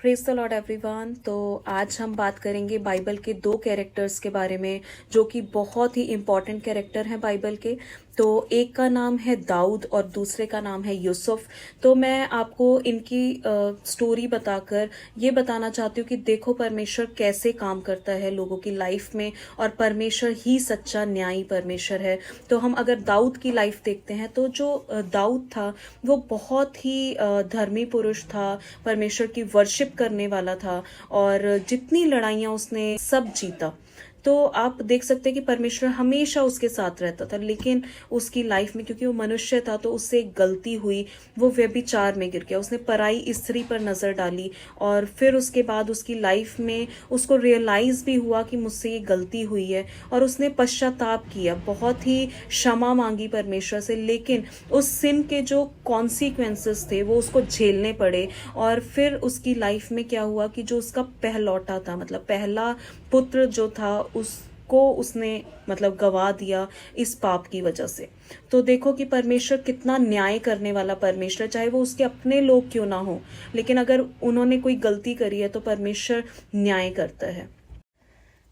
Praise the Lord everyone. तो आज हम बात करेंगे बाइबल के दो कैरेक्टर्स के बारे में जो कि बहुत ही इम्पॉर्टेंट कैरेक्टर हैं बाइबल के। तो एक का नाम है दाऊद और दूसरे का नाम है यूसुफ। तो मैं आपको इनकी स्टोरी बताकर ये बताना चाहती हूँ कि देखो परमेश्वर कैसे काम करता है लोगों की लाइफ में, और परमेश्वर ही सच्चा न्यायी परमेश्वर है। तो हम अगर दाऊद की लाइफ देखते हैं तो जो दाऊद था वो बहुत ही धर्मी पुरुष था, परमेश्वर की वर्शिप करने वाला था और जितनी लड़ाइयां उसने सब जीता। तो आप देख सकते हैं कि परमेश्वर हमेशा उसके साथ रहता था, लेकिन उसकी लाइफ में क्योंकि वो मनुष्य था तो उससे एक गलती हुई, वो व्यभिचार में गिर गया, उसने पराई स्त्री पर नजर डाली और फिर उसके बाद उसकी लाइफ में उसको रियलाइज भी हुआ कि मुझसे ये गलती हुई है और उसने पश्चाताप किया, बहुत ही क्षमा मांगी परमेश्वर से। लेकिन उस सिन के जो कॉन्सिक्वेंसेस थे वो उसको झेलने पड़े और फिर उसकी लाइफ में क्या हुआ कि जो उसका पहलौठा था, मतलब पहला पुत्र जो था, उसको उसने मतलब गवा दिया इस पाप की वजह से। तो देखो कि परमेश्वर कितना न्याय करने वाला परमेश्वर, चाहे वो उसके अपने लोग क्यों ना हो, लेकिन अगर उन्होंने कोई गलती करी है तो परमेश्वर न्याय करता है।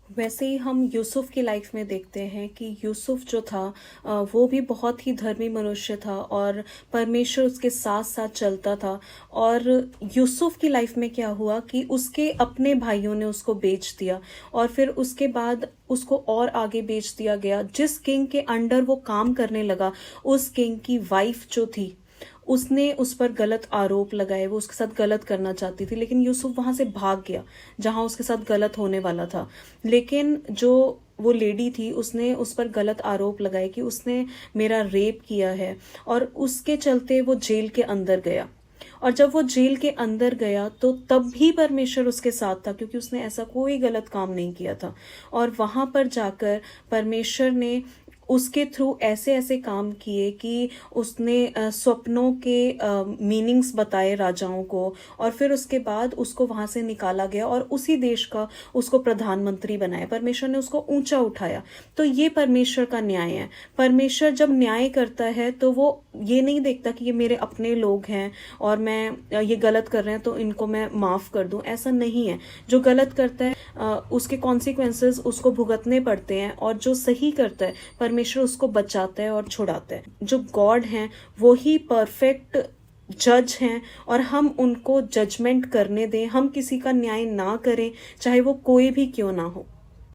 वैसे ही हम यूसुफ की लाइफ में देखते हैं कि यूसुफ जो था वो भी बहुत ही धर्मी मनुष्य था और परमेश्वर उसके साथ साथ चलता था। और यूसुफ की लाइफ में क्या हुआ कि उसके अपने भाइयों ने उसको बेच दिया और फिर उसके बाद उसको और आगे बेच दिया गया। जिस किंग के अंडर वो काम करने लगा, उस किंग की वाइफ जो थी उसने उस पर गलत आरोप लगाए, वो उसके साथ गलत करना चाहती थी, लेकिन यूसुफ वहां से भाग गया जहां उसके साथ गलत होने वाला था। लेकिन जो वो लेडी थी उसने उस पर गलत आरोप लगाए कि उसने मेरा रेप किया है, और उसके चलते वो जेल के अंदर गया। और जब वो जेल के अंदर गया तो तब भी परमेश्वर उसके साथ था, क्योंकि उसने ऐसा कोई गलत काम नहीं किया था। और वहां पर जाकर परमेश्वर ने उसके थ्रू ऐसे ऐसे काम किए कि उसने स्वप्नों के मीनिंग्स बताए राजाओं को, और फिर उसके बाद उसको वहां से निकाला गया और उसी देश का उसको प्रधानमंत्री बनाया। परमेश्वर ने उसको ऊंचा उठाया। तो ये परमेश्वर का न्याय है। परमेश्वर जब न्याय करता है तो वो ये नहीं देखता कि ये मेरे अपने लोग हैं और मैं ये गलत कर रहे हैं तो इनको मैं माफ कर दूं, ऐसा नहीं है। जो गलत करता है उसके कॉन्सिक्वेंसेस उसको भुगतने पड़ते हैं, और जो सही करता है परमेश्वर उसको बचाता है और छुड़ाता है। जो गॉड हैं वो ही परफेक्ट जज हैं, और हम उनको जजमेंट करने दें, हम किसी का न्याय ना करें चाहे वो कोई भी क्यों ना हो।